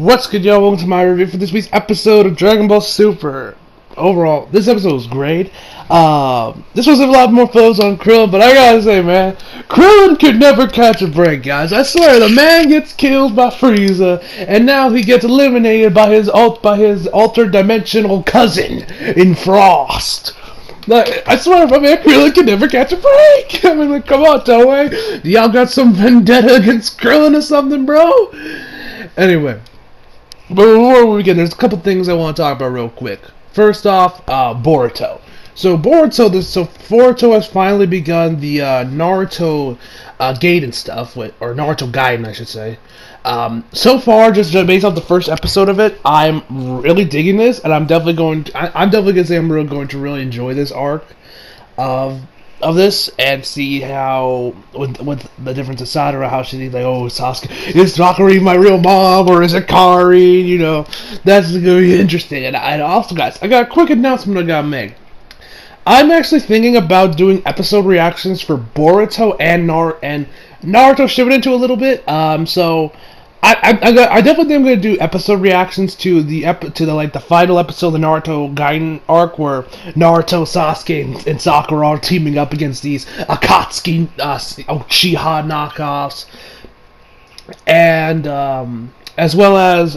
What's good, y'all? Welcome to my review for this week's episode of Dragon Ball Super. Overall, this episode was great. This was a lot more focus on Krillin, but I gotta say, man, Krillin could never catch a break, guys. I swear, the man gets killed by Frieza, and now he gets eliminated by his altered dimensional cousin in Frost. Like, I swear, my man Krillin can never catch a break. I mean, like, come on, Toei. Y'all got some vendetta against Krillin or something, bro? Anyway, but before we begin, there's a couple things I want to talk about real quick. First off, Boruto. So Boruto has finally begun the Naruto Gaiden stuff, or Naruto Gaiden, I should say. So far, just based off the first episode of it, I'm really digging this, and I'm definitely going to say I'm really going to really enjoy this arc of this and see how with the difference of Sadara, how she's like, oh, Sasuke, is Sakura my real mom or is it Kari? You know, that's gonna be interesting. And also, guys, I got a quick announcement I gotta make. I'm actually thinking about doing episode reactions for Boruto and Naruto Shippuden into a little bit. So I definitely think I'm gonna do episode reactions to the final episode of the Naruto Gaiden arc, where Naruto, Sasuke, and Sakura are teaming up against these Akatsuki Uchiha knockoffs, and as well as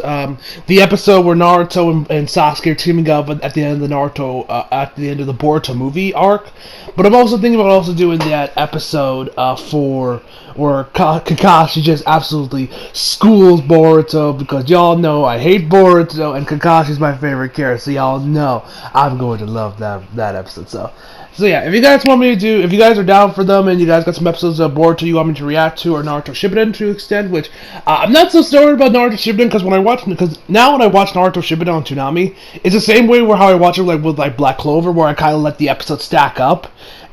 the episode where Naruto and Sasuke are teaming up at the end of the Boruto movie arc. But I'm also thinking about doing that episode where Kakashi just absolutely schools Boruto, because y'all know I hate Boruto and Kakashi's my favorite character, so y'all know I'm going to love that episode. So yeah, if you guys are down for them and you guys got some episodes of Boruto you want me to react to, or Naruto Shippuden to extent, which I'm not so sure about Naruto Shippuden, because now when I watch Naruto Shippuden on Toonami, it's the same way how I watch it with Black Clover, where I kind of let the episodes stack up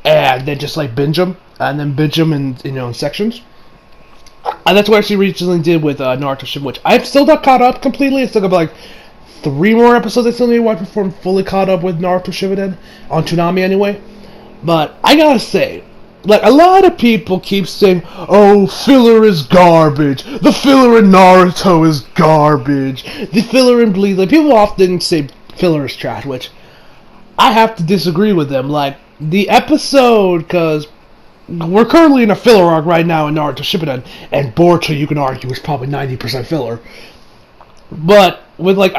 and then just binge them in sections. And that's what I actually recently did with Naruto Shippuden, which I've still not caught up completely. It's still got 3 more episodes I still need to watch before I'm fully caught up with Naruto Shippuden on Toonami anyway. But I gotta say, a lot of people keep saying, oh, filler is garbage. The filler in Naruto is garbage. The filler in Bleach. People often say filler is trash, which I have to disagree with them. The episode, because we're currently in a filler arc right now in Naruto Shippuden, and Boruto, you can argue, is probably 90% filler. But without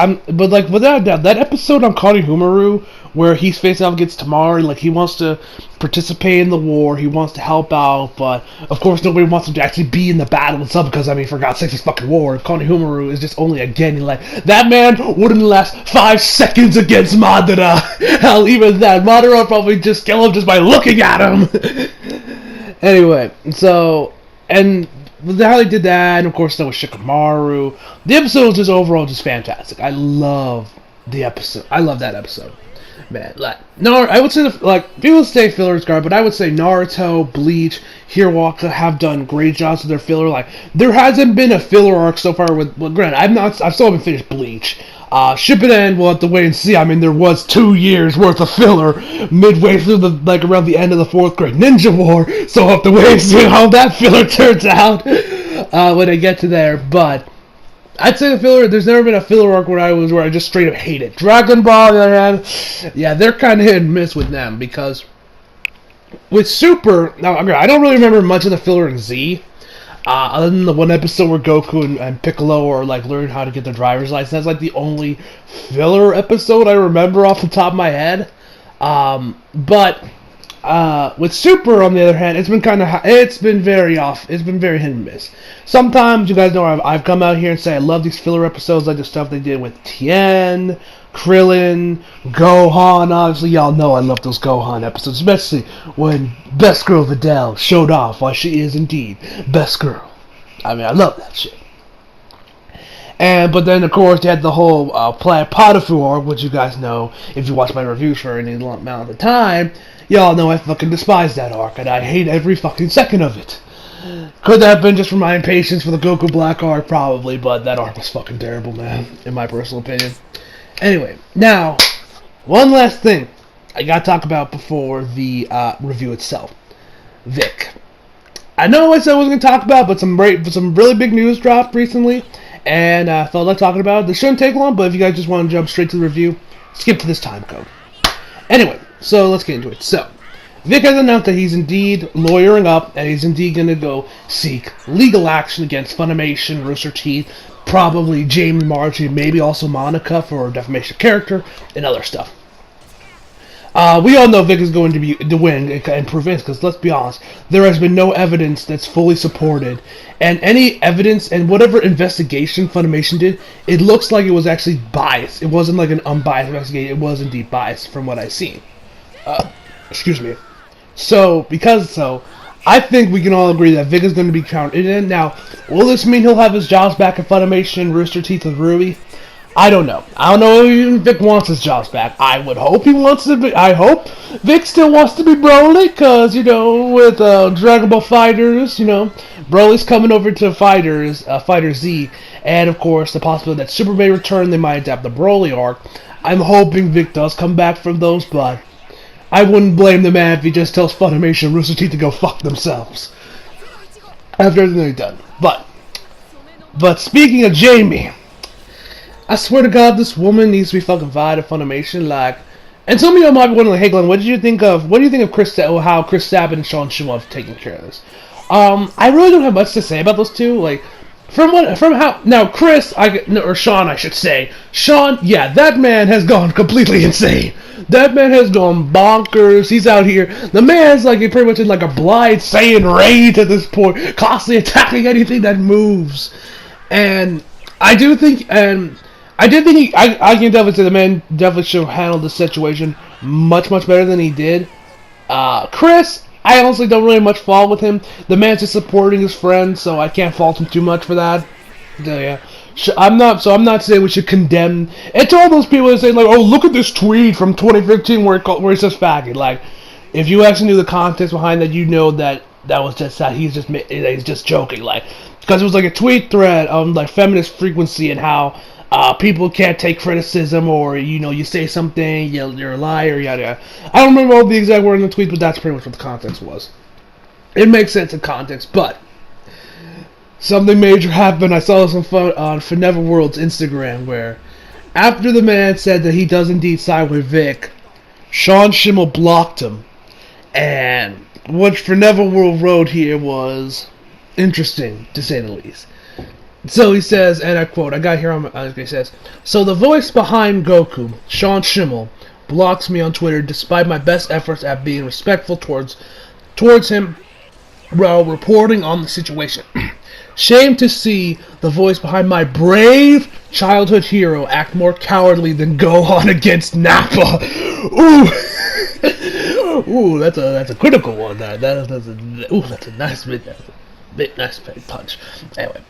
doubt, that episode on Konohamaru where he's facing off against Tamari, he wants to participate in the war, he wants to help out, but of course nobody wants him to actually be in the battle and stuff, because for God's sake, it's fucking war. Konohamaru is just only again, that man wouldn't last 5 seconds against Madara. Hell, even that, Madara would probably just kill him just by looking at him. Anyway, and how they did that, and of course that was Shikamaru. The episode was just overall just fantastic. I love the episode. I love that episode, man. I would say people say filler is garbage, but I would say Naruto, Bleach, Hiroaka have done great jobs with their filler. There hasn't been a filler arc so far with. Well, granted, I still haven't finished Bleach. Shippuden, we'll have to wait and see. There was 2 years worth of filler midway through around the end of the 4th grade Ninja War, so we'll have to wait and see how that filler turns out when I get to there. But I'd say the filler, there's never been a filler arc where I just straight up hate it. Dragon Ball, on the other hand, yeah, they're kind of hit and miss with them, because with Super, now I don't really remember much of the filler in Z. Other than the one episode where Goku and Piccolo are learning how to get their driver's license, that's the only filler episode I remember off the top of my head. But with Super, on the other hand, it's been very hit and miss. Sometimes, you guys know, I've come out here and say I love these filler episodes, like the stuff they did with Tien, Krillin, Gohan. Obviously, y'all know I love those Gohan episodes, especially when Best Girl Videl showed off why she is indeed Best Girl. I love that shit. But then, of course, you had the whole Planet Potiphar arc, which you guys know, if you watch my reviews for any amount of the time, y'all know I fucking despise that arc, and I hate every fucking second of it. Could that have been just from my impatience for the Goku Black arc? Probably, but that arc was fucking terrible, man, in my personal opinion. Anyway, now, one last thing I gotta talk about before the review itself. Vic. I know I said I wasn't gonna talk about, but some really big news dropped recently, and I felt like talking about it. This shouldn't take long, but if you guys just want to jump straight to the review, skip to this time code. Anyway, so let's get into it. So, Vic has announced that he's indeed lawyering up, and he's indeed going to go seek legal action against Funimation, Rooster Teeth, probably Jamie Marchi, maybe also Monica for defamation of character, and other stuff. We all know Vic is going to win and prove it, because let's be honest, there has been no evidence that's fully supported, and any evidence and whatever investigation Funimation did, it looks like it was actually biased. It wasn't like an unbiased investigation. It was indeed biased from what I've seen. Excuse me. I think we can all agree that Vic is going to be counted in. Now, will this mean he'll have his jobs back at Funimation, Rooster Teeth with Rui? I don't know. I don't know if even Vic wants his jobs back. I would hope he wants to be. I hope Vic still wants to be Broly, because, with Dragon Ball FighterZ, Broly's coming over to Fighter Z, and of course, the possibility that Super may return, they might adapt the Broly arc. I'm hoping Vic does come back from those, but I wouldn't blame the man if he just tells Funimation and Rooster Teeth to go fuck themselves after everything they've done. But speaking of Jamie, I swear to God, this woman needs to be fucking fired at Funimation. And some of you might be wondering, hey Glenn, what do you think of how Chris Sabat and Sean Schemmel have taken care of this? I really don't have much to say about those two. Sean, I should say. Sean, yeah, that man has gone completely insane. That man has gone bonkers. He's out here. The man's pretty much in a blind Saiyan rage at this point, constantly attacking anything that moves. And I can definitely say the man definitely should have handled the situation much, much better than he did. Chris, I honestly don't really have much fault with him. The man's just supporting his friend, so I can't fault him too much for that. Yeah. I'm not saying we should condemn. It's all those people that say oh, look at this tweet from 2015 where he says faggot. If you actually knew the context behind that, you know that was just that he's just joking. Because it was a tweet thread on feminist frequency and how people can't take criticism, or you say something, you're a liar, yada yada. I don't remember all the exact words in the tweet, but that's pretty much what the context was. It makes sense in context, but something major happened. I saw this on Forever World's Instagram, where after the man said that he does indeed side with Vic, Sean Schemmel blocked him, and what Forever World wrote here was interesting, to say the least. So he says, and I quote, he says, "So the voice behind Goku, Sean Schemmel, blocks me on Twitter despite my best efforts at being respectful towards him while reporting on the situation. Shame to see the voice behind my brave childhood hero act more cowardly than Gohan against Nappa." Ooh. Ooh, that's a critical one. That's a nice big punch. Anyway.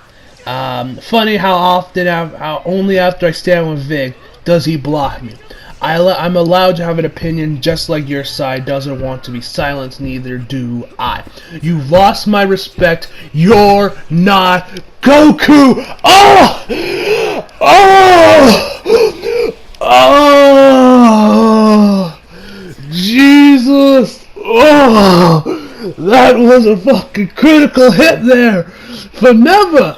Funny how only after I stand with Vic does he block me. I'm allowed to have an opinion just like your side doesn't want to be silenced, neither do I. You lost my respect, you're not Goku! Oh! Oh! Oh! Jesus! Oh! That was a fucking critical hit there! For never!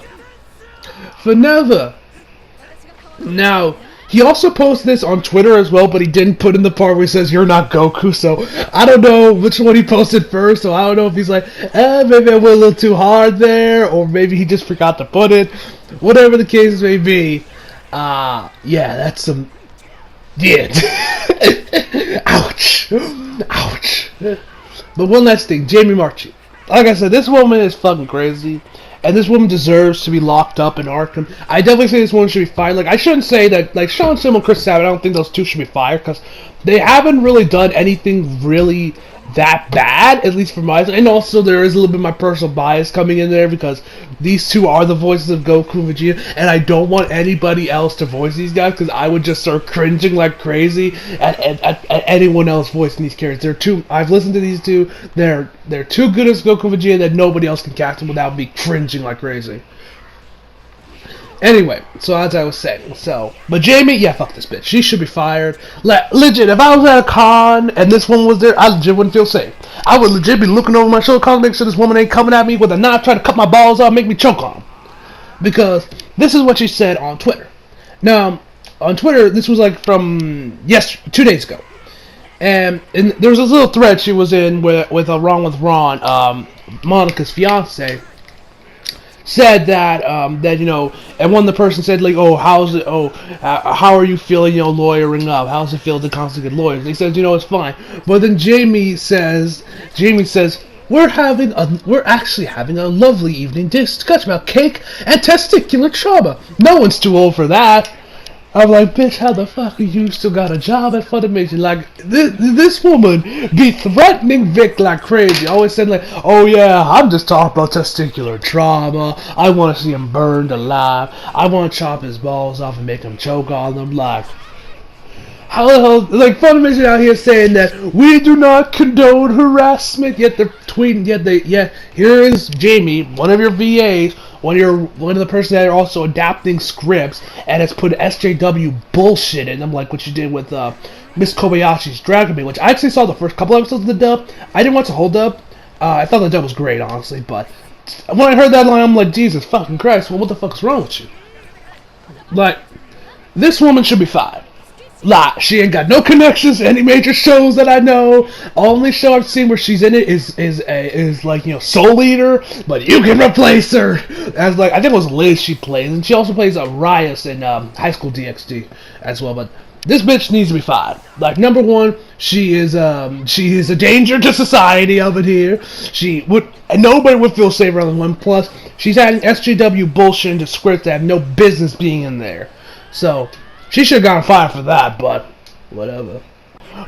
Now, he also posted this on Twitter as well, but he didn't put in the part where he says, "You're not Goku," so I don't know which one he posted first, so I don't know if he's maybe I went a little too hard there, or maybe he just forgot to put it. Whatever the case may be, yeah, that's some... Yeah. Ouch. Ouch. But one last thing, Jamie Marchi. Like I said, this woman is fucking crazy. And this woman deserves to be locked up in Arkham. I definitely say this woman should be fired. I shouldn't say that, Sean Schemmel and Chris Sabat, I don't think those two should be fired, because they haven't really done anything really that bad, at least for my side. And also, there is a little bit of my personal bias coming in there, because these two are the voices of Goku and Vegeta, and I don't want anybody else to voice these guys, because I would just start cringing like crazy at anyone else voicing these characters. I've listened to these two, they're too good as Goku and Vegeta that nobody else can cast them without me cringing like crazy. Anyway, so as I was saying, but Jamie, yeah, fuck this bitch. She should be fired. Legit, if I was at a con and this woman was there, I legit wouldn't feel safe. I would legit be looking over my shoulder, make sure this woman ain't coming at me with a knife trying to cut my balls off, make me choke on. Because This is what she said on Twitter. Now, on Twitter, this was like from 2 days ago. And there was this little thread she was in with Wrong with Ron, Monica's fiance, said that and one of the person said like, oh, how's it? Oh, how are you feeling? Lawyering up. How's it feel to constantly get lawyers? He says, it's fine. But then Jamie says, we're actually having a lovely evening discussion about cake and testicular trauma. No one's too old for that. I'm like, bitch, how the fuck are you still got a job at Funimation? Like, this woman be threatening Vic like crazy. Always said like, oh yeah, I'm just talking about testicular trauma. I want to see him burned alive. I want to chop his balls off and make him choke on them. Like, how the hell, like, Funimation out here saying that we do not condone harassment, yet they're tweeting, yet here is Jamie, one of your VAs, one of the person that are also adapting scripts, and has put SJW bullshit in them, like what you did with Miss Kobayashi's Dragon Maid, which I actually saw the first couple episodes of the dub. I didn't watch the whole dub. I thought the dub was great, honestly, but when I heard that line, I'm like, Jesus fucking Christ, well, what the fuck is wrong with you? Like, this woman should be fired. Like, she ain't got no connections to any major shows that I know. Only show I've seen where she's in it is like, Soul Eater, but you can replace her as, like, I think it was Liz she plays, and she also plays Rias in High School DxD as well. But this bitch needs to be fired. Like, number one, she is a danger to society over here. And nobody would feel safe around one. Plus, she's adding SJW bullshit into scripts that have no business being in there. So she should have gotten fired for that, but whatever.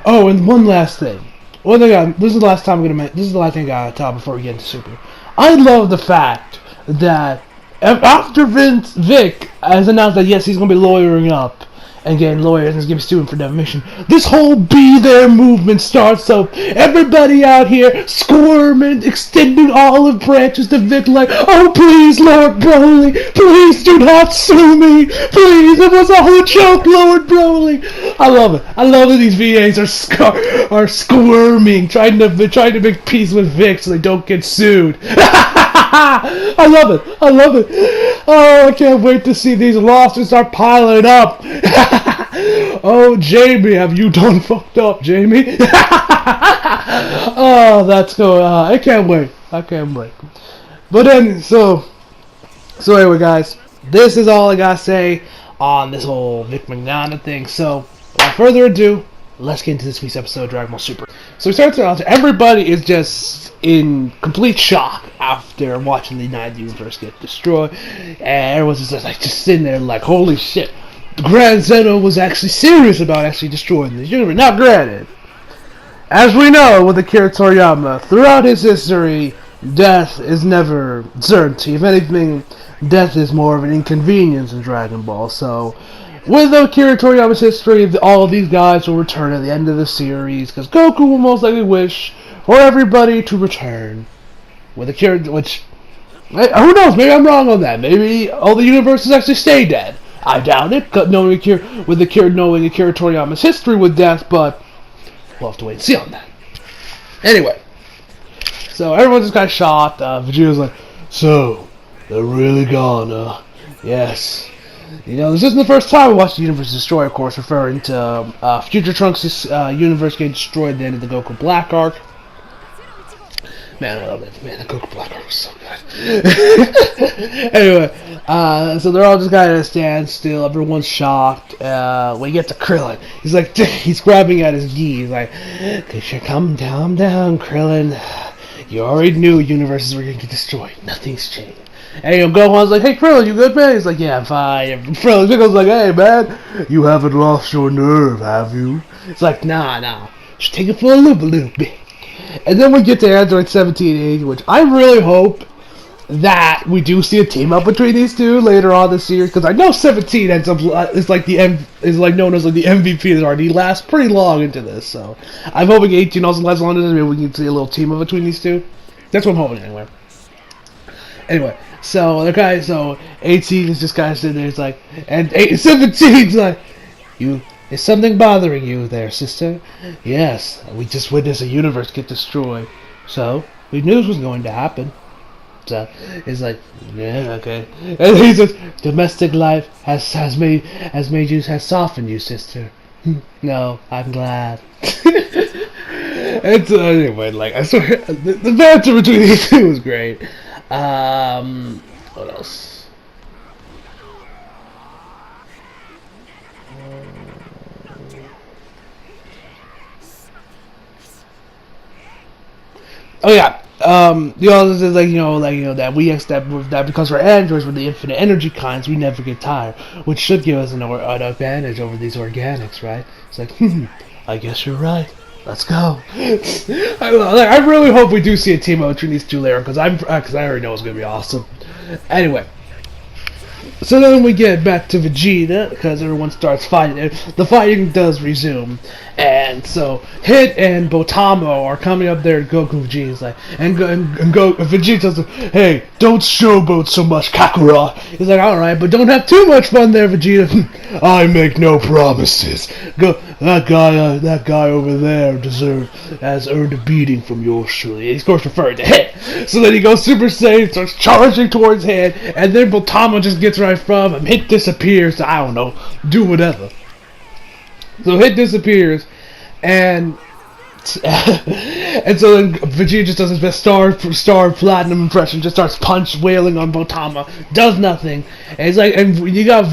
Oh, and one last thing. This is the last thing I gotta talk before we get into Super. I love the fact that after Vic has announced that yes, he's gonna be lawyering up and getting lawyers and he's gonna be suing for defamation, this whole Be There movement starts. So everybody out here squirming, extending olive branches to Vic like, oh please, Lord Broly, please do not sue me, please, it was all a joke, Lord Broly. I love it. I love that these VAs are squirming, trying to make peace with Vic so they don't get sued. I love it. I love it. Oh, I can't wait to see these lawsuits start piling up. Oh, Jamie, have you done fucked up, Jamie? Oh, that's going on. I can't wait. But then, so anyway, guys, this is all I gotta say on this whole Vic McNana thing. So, without further ado, let's get into this week's episode of Dragon Ball Super. So we start out, everybody is just in complete shock after watching the 9th universe get destroyed, and everyone's just sitting there like, holy shit, Grand Zeno was actually serious about actually destroying this universe. Now granted, as we know with Akira Toriyama, throughout his history, death is never certainty. If anything, death is more of an inconvenience in Dragon Ball. So with Akira Toriyama's history, all of these guys will return at the end of the series, because Goku will most likely wish for everybody to return. With Akira, which, who knows, maybe I'm wrong on that. Maybe all the universes actually stay dead. I doubt it, knowing Akira Toriyama's history with death, but we'll have to wait and see on that. Anyway, so everyone just got shot. Vegeta's like, so, they're really gone, yes. This isn't the first time we watched the universe destroy, of course, referring to Future Trunks' universe getting destroyed at the end of the Goku Black arc. Man, I love it. Man, the Goku Black arc was so good. Anyway, so they're all just kind of stand still. Everyone's shocked. When you get to Krillin, he's like, he's grabbing at his knee. He's like, calm down, Krillin. You already knew universes were going to get destroyed. Nothing's changed. And Gohan's like, hey Krillin, you good, man? He's like, yeah, I'm fine. And Krillin like, hey man, you haven't lost your nerve, have you? It's like, nah. Just take it for a little bit. And then we get to Android 1780, which I really hope that we do see a team up between these two later on this series, because I know 17 ends up is known as like the MVP of the RD, lasts pretty long into this. So I'm hoping 18 also lasts long into this. Maybe we can see a little team up between these two. That's what I'm hoping anyway. So 18 is just kind of sitting there. It's like, and 17's like, is something bothering you there, sister? Yes, we just witnessed a universe get destroyed. So we knew this was going to happen. upset. He's like, yeah, okay. And he says, domestic life has made you, has softened you, sister. No, I'm glad. And so anyway, like I swear, the banter between these two was great. What else? Oh yeah. This is that we accept that because we're androids with the infinite energy kinds, we never get tired, which should give us an advantage over these organics, right? It's like, I guess you're right. Let's go. I really hope we do see a team up between these two later, because I already know it's gonna be awesome. Anyway. So then we get back to Vegeta, because everyone starts fighting. The fighting does resume. And so, Hit and Botamo are coming up there, and Goku Vegeta's like, and Vegeta tells him, hey, don't showboat so much, Kakarot. He's like, alright, but don't have too much fun there, Vegeta. I make no promises. That guy over there has earned a beating from your surely. He's of course referring to Hit. So then he goes Super Saiyan, starts charging towards Hit, and then Botamo just gets right from him. Hit disappears, I don't know, do whatever. So Hit disappears, and and so then Vegeta just does his best star platinum impression, just starts wailing on Botama, does nothing, and it's like, and you got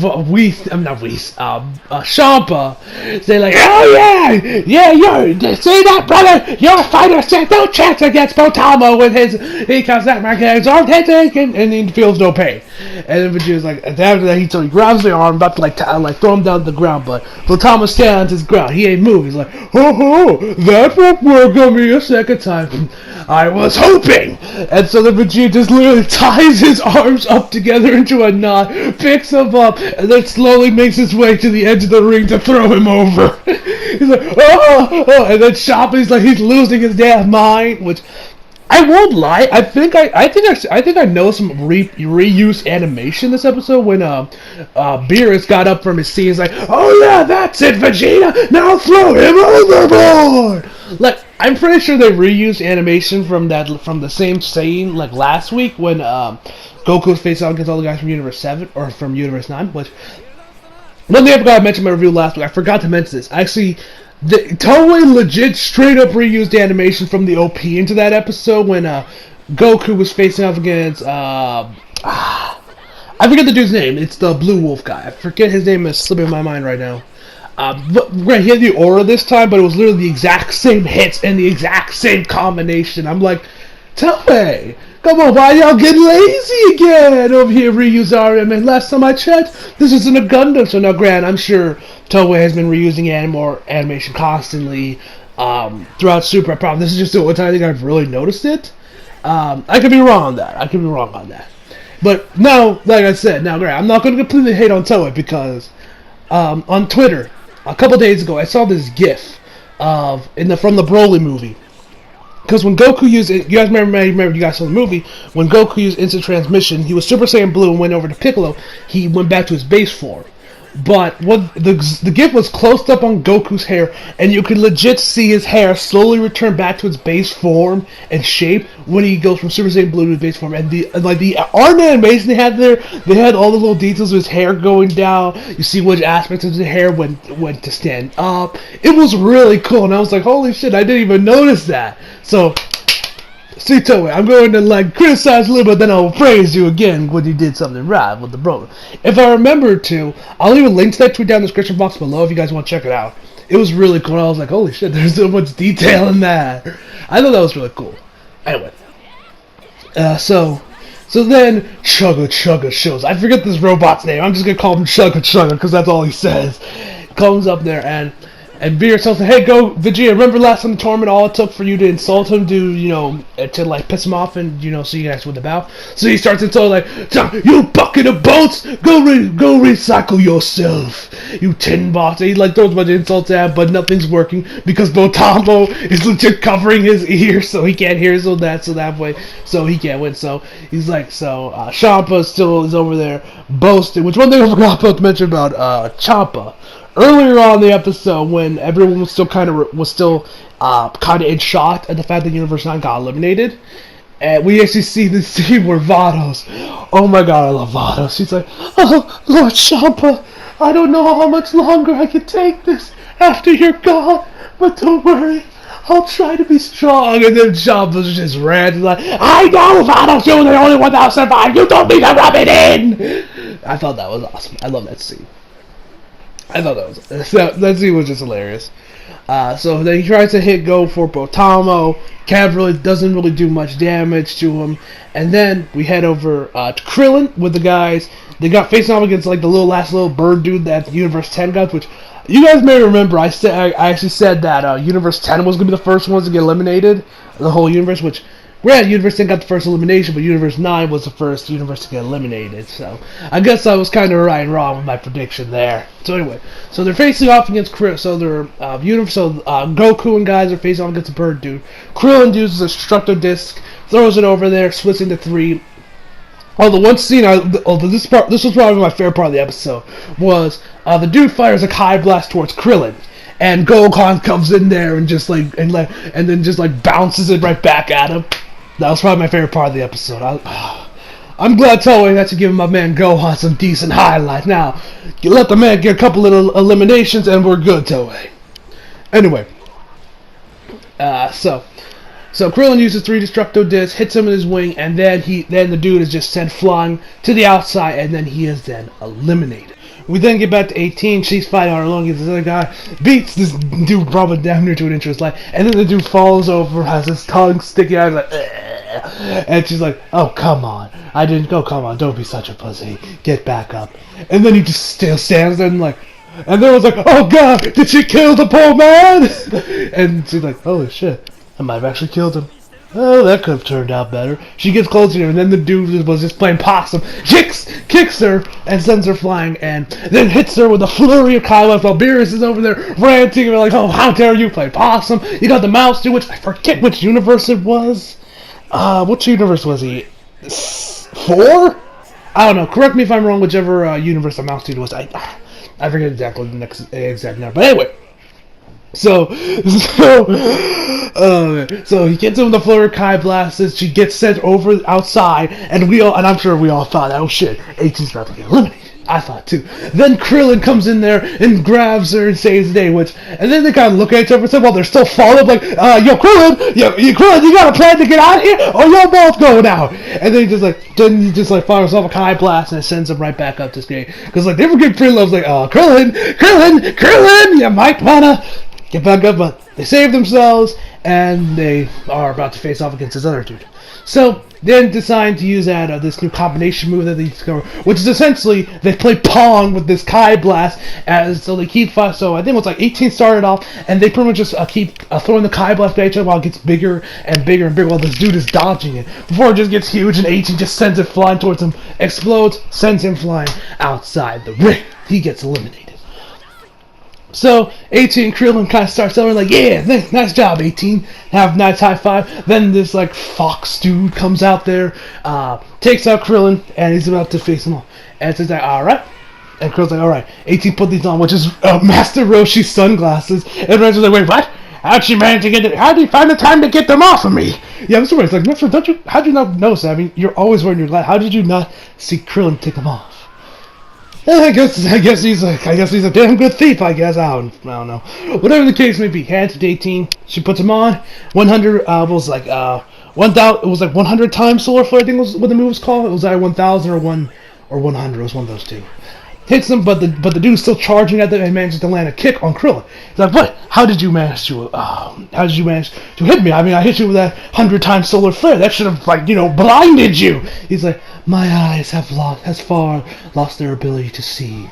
Champa say like, oh yeah, see that, brother, your fighter said no chance against Botama with he comes out like his arm and he feels no pain, and then Vegeta's like, after that he grabs the arm, about to throw him down to the ground, but Botama stands his ground, he ain't moved, he's like, that won't work on me a second time. I was hoping! And so the Vegeta just literally ties his arms up together into a knot, picks him up, and then slowly makes his way to the edge of the ring to throw him over. He's like, oh! And then Chopper's like, he's losing his damn mind, which I won't lie. I think I know some reuse animation this episode when Beerus got up from his seat. He's like, "Oh yeah, that's it, Vegeta. Now throw him overboard." Like, I'm pretty sure they reused animation from the same scene like last week when Goku was facing off against all the guys from Universe 7 or from Universe 9. Which one thing I forgot to mention in my review last week. I forgot to mention this. Actually, Toei legit straight up reused animation from the OP into that episode when Goku was facing off against I forget the dude's name. It's the Blue Wolf guy. I forget his name, is slipping my mind right now. But right, he had the aura this time, but it was literally the exact same hits and the exact same combination. I'm like, Toei, come on, why y'all getting lazy again over here? Reuse RM. And last time I checked, this isn't a Gundam. So now, Grant, I'm sure Toei has been reusing animation constantly throughout Super. Probably this is just the only time I think I've really noticed it. I could be wrong on that. But now, like I said, now, Grant, I'm not going to completely hate on Toei because on Twitter a couple days ago I saw this GIF from the Broly movie. Because when Goku used it, you guys remember you guys saw the movie, when Goku used instant transmission, he was Super Saiyan Blue and went over to Piccolo, he went back to his base form. But what the GIF was close up on Goku's hair, and you could legit see his hair slowly return back to its base form and shape when he goes from Super Saiyan Blue to his base form. And the art animation they had there, they had all the little details of his hair going down. You see which aspects of his hair went to stand up. It was really cool, and I was like, holy shit, I didn't even notice that. So, see, Toei, I'm going to criticize a little bit, then I'll praise you again when you did something right with the bro. If I remember to, I'll leave a link to that tweet down in the description box below if you guys want to check it out. It was really cool. I was like, holy shit, there's so much detail in that. I thought that was really cool. Anyway, so then Chugga shows. I forget this robot's name. I'm just gonna call him Chugga because that's all he says. Comes up there and Beerus tells him, hey, go, Vegeta, remember last time the tournament, all it took for you to insult him to piss him off and, so you guys would the bow? So he starts insulting, you bucket of boats, go recycle yourself, you tin box. And he, throws a bunch of insults at him, but nothing's working because Botamo is legit covering his ears so he can't hear, so that way, so he can't win. So he's Champa still is over there boasting, which one thing I forgot to mention about Champa. Earlier on in the episode, when everyone was still kind of in shock at the fact that Universe 9 got eliminated, And we actually see the scene where Vados, oh my god, I love Vados. She's like, oh, Lord Champa, I don't know how much longer I can take this after you're gone, but don't worry, I'll try to be strong. And then Champa's just ranting like, I know, Vados, you're the only one that'll survive. You don't need to rub it in. I thought that was awesome. I love that scene. I thought that scene was just hilarious. So then he tries to go for Botamo. Cav doesn't really do much damage to him. And then we head over to Krillin with the guys. They got facing off against like the last little bird dude that Universe 10 got, which you guys may remember. I actually said that Universe 10 was gonna be the first ones to get eliminated, the whole universe. Which, granted, Universe 10 got the first elimination, but Universe 9 was the first universe to get eliminated. So I guess I was kind of right and wrong with my prediction there. So anyway, so they're facing off against Krillin. So they're Goku and guys are facing off against the bird dude. Krillin uses a Destructo Disc, throws it over there, splits into three. Oh, the one scene this was probably my favorite part of the episode, was the dude fires a Kai Blast towards Krillin, and Gohan comes in there and then just bounces it right back at him. That was probably my favorite part of the episode. I'm glad Toei had to give my man Gohan some decent highlights. Now, you let the man get a couple little eliminations and we're good, Toei. Anyway, so Krillin uses 3 Destructo Discs, hits him in his wing, and then the dude is just sent flying to the outside, and then he is then eliminated. We then get back to 18. She's fighting on her own against this other guy, beats this dude probably damn near to an inch of his life, and then the dude falls over, has his tongue sticking out, like, ugh. And she's like, oh, come on. I didn't go, come on, don't be such a pussy. Get back up. And then he just still stands there and like, and then I was like, oh god, did she kill the poor man? And she's like, holy shit, I might have actually killed him. Oh, that could have turned out better. She gets closer to him, and then the dude was just playing possum. Kicks her, and sends her flying, and then hits her with a flurry of Kai Blast while Beerus is over there ranting, and like, oh, how dare you play possum? You got the mouse dude, which I forget which universe it was. Which universe was he? 4? I don't know. Correct me if I'm wrong, whichever universe the mouse dude was. I forget exactly the exact number. But anyway. So he gets him with the flurry Kai Blasts. She gets sent over outside, and I'm sure we all thought, oh shit, 18's about to get eliminated. I thought too. Then Krillin comes in there and grabs her and saves the day, and then they kind of look at each other and say, well, they're still followed, like, yo, Krillin, Krillin, you got a plan to get out of here, or you're both going out? And then he just fires off a Kai Blast and it sends him right back up to skate. Because, like, they were getting pretty low, like, Krillin, you might wanna get back up, but they save themselves, and they are about to face off against this other dude. So, then decide to use this new combination move that they discover, which is essentially, they play Pong with this Kai Blast, so they keep, so I think it was like 18 started off, and they pretty much just keep throwing the Kai Blast at each other while it gets bigger and bigger and bigger while this dude is dodging it, before it just gets huge and 18 just sends it flying towards him, explodes, sends him flying outside the ring. He gets eliminated. So, 18 Krillin kind of starts telling her, like, yeah, nice job, 18. Have a nice high five. Then this, like, fox dude comes out there, takes out Krillin, and he's about to face him off. And it's like, alright. And Krillin's like, alright. 18 put these on, which is Master Roshi's sunglasses. And Ren's like, wait, what? How'd she manage to get it? How did you find the time to get them off of me? Yeah, I'm sorry. It's like, how'd you not notice that? I mean, you're always wearing your glasses. How did you not see Krillin take them off? I guess he's a damn good thief. I guess I don't know. Whatever the case may be, hands to 18. She puts him on. 100 was like 1,000. It was like 100 times solar flare. I think was what the move was called. It was either 1,000 or 100. It was one of those two. Hits him, but the dude's still charging at them and manages to land a kick on Krillin. He's like, what? How did you manage to hit me? I mean, I hit you with that 100 times solar flare. That should have blinded you. He's like, my eyes have far lost their ability to see.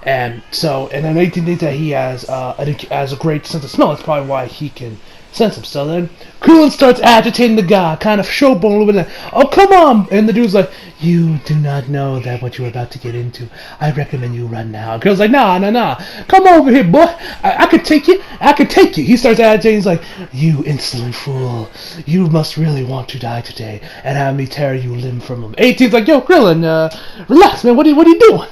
And then 18 thinks that he has a great sense of smell. That's probably why he can sense him. So then Krillin starts agitating the guy, kind of showboating a little bit. Oh, come on! And the dude's like, you do not know that what you're about to get into. I recommend you run now. And Krill's like, nah. Come over here, boy. I could take you. He starts agitating. He's like, you insolent fool. You must really want to die today and have me tear you limb from him. 18's like, yo, Krillin, relax, man. What are you doing?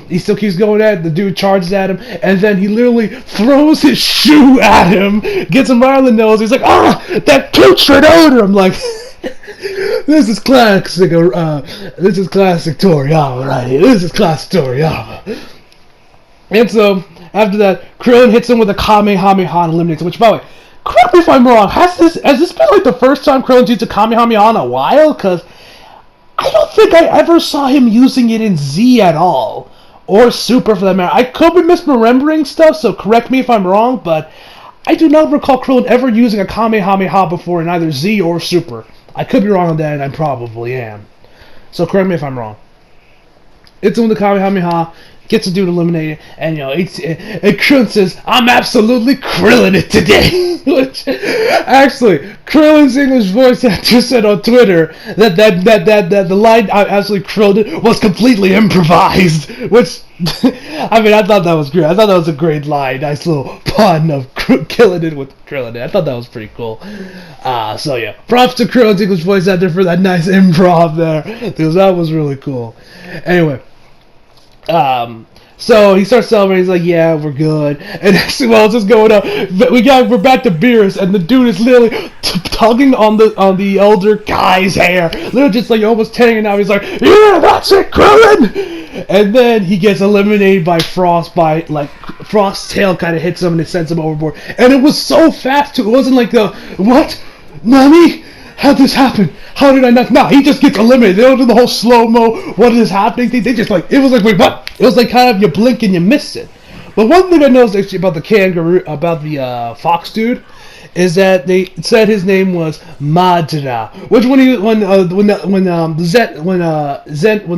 He still keeps going at it. The dude charges at him, and then he literally throws his shoe at him, gets him right on the nose. He's like, that putrid odor. I'm like, This is classic. This is classic Toriyama right here. This is classic Toriyama. And so after that, Krillin hits him with a Kamehameha and eliminates him. Which, by the way, correct me if I'm wrong. Has this been like the first time Krillin's used a Kamehameha in a while? Because I don't think I ever saw him using it in Z at all, or Super for that matter. I could be misremembering stuff, so correct me if I'm wrong. But I do not recall Krillin ever using a Kamehameha before in either Z or Super. I could be wrong on that, and I probably am. So correct me if I'm wrong. It's on the Kamehameha, gets the dude eliminated, and Krillin says, "I'm absolutely Krillin it today." Which, actually, Krillin's English voice actor said on Twitter that the line "I'm absolutely Krillin it" was completely improvised. Which, I mean, I thought that was great. I thought that was a great line. Nice little pun of killing it with Krillin. I thought that was pretty cool. So yeah, props to Krillin's English voice actor for that nice improv there, because that was really cool. Anyway, so he starts celebrating. He's like, "Yeah, we're good." And actually, while it's just going up, we're back to Beerus, and the dude is literally tugging on the elder guy's hair, literally just like almost tearing it out. He's like, "Yeah, that's it, Krillin." And then he gets eliminated by Frost. By like Frost's tail kind of hits him and it sends him overboard. And it was so fast too. It wasn't like the what, Nani? How'd this happen? How did I not? Nah, he just gets eliminated. They don't do the whole slow-mo, what is happening thing. They just like, it was like, wait, what? It was like kind of you blink and you miss it. But one thing I noticed actually about the kangaroo, about the fox dude, is that they said his name was Madara. Which when the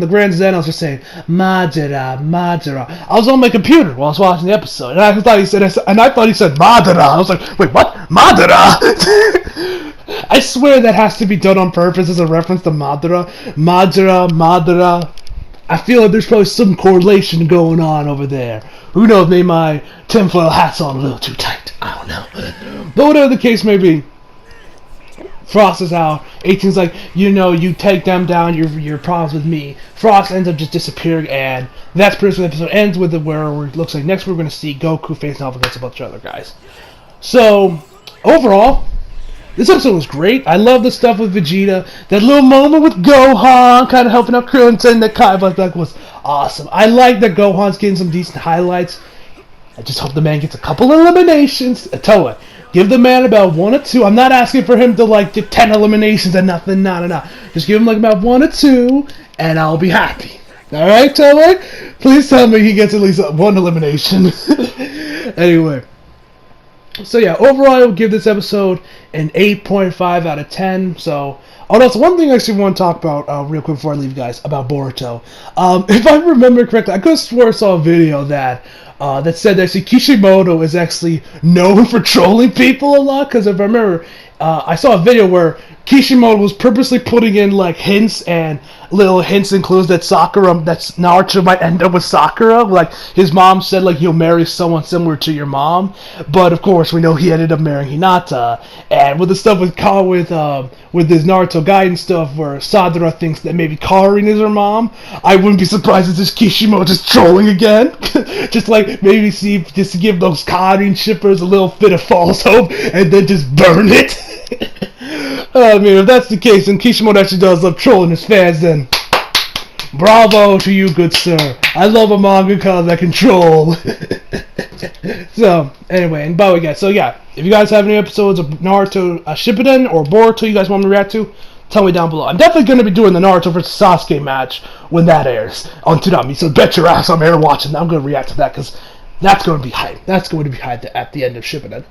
Grand Zenos were saying Madara, I was on my computer while I was watching the episode, and I thought he said Madara. I was like, wait, what? Madara? I swear that has to be done on purpose as a reference to Madara. Madara. I feel like there's probably some correlation going on over there. Who knows, maybe my tinfoil hat's on a little too tight. I don't know. But whatever the case may be, Frost is out. 18's like, you take them down, your problems with me. Frost ends up just disappearing, and that's pretty much the episode ends with it where it looks like next we're going to see Goku facing off against a bunch of other guys. So, overall, this episode was great. I love the stuff with Vegeta. That little moment with Gohan kind of helping out Krillin and that Kai back was awesome. I like that Gohan's getting some decent highlights. I just hope the man gets a couple eliminations. I tell you what, give the man about 1 or 2. I'm not asking for him to like get 10 eliminations and nothing. No. Just give him like about 1 or 2 and I'll be happy. Alright, Tyler? Please tell me he gets at least 1 elimination. Anyway. So yeah, overall I would give this episode an 8.5 out of 10. So, that's one thing I actually want to talk about real quick before I leave, guys, about Boruto. If I remember correctly, I could have swore I saw a video that said that actually Kishimoto is actually known for trolling people a lot. Because if I remember, I saw a video where Kishimoto was purposely putting in like hints and little hints and clues that Naruto might end up with Sakura. Like his mom said, like he'll marry someone similar to your mom, but of course we know he ended up marrying Hinata. And with the stuff with this Naruto guidance stuff, where Sadara thinks that maybe Karin is her mom, I wouldn't be surprised if this Kishimoto just trolling again, just like maybe just to give those Karin shippers a little bit of false hope and then just burn it. I mean, if that's the case, and Kishimoto actually does love trolling his fans, then bravo to you, good sir. I love a mangaka that can troll. So, anyway, and by the way, guys, so yeah, if you guys have any episodes of Naruto Shippuden or Boruto you guys want me to react to, tell me down below. I'm definitely going to be doing the Naruto vs. Sasuke match when that airs on Toonami, so bet your ass I'm here watching. I'm going to react to that, because that's going to be hype. That's going to be hype at the end of Shippuden.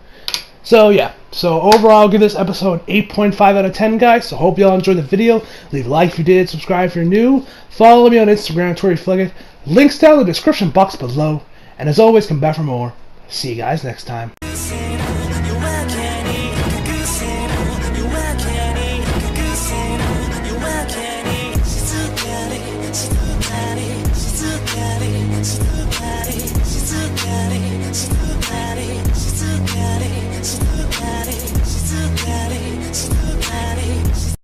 So yeah, so overall I'll give this episode 8.5 out of 10, guys. So hope y'all enjoyed the video. Leave a like if you did, subscribe if you're new. Follow me on Instagram, ToriFliggett. Links down in the description box below. And as always, come back for more. See you guys next time.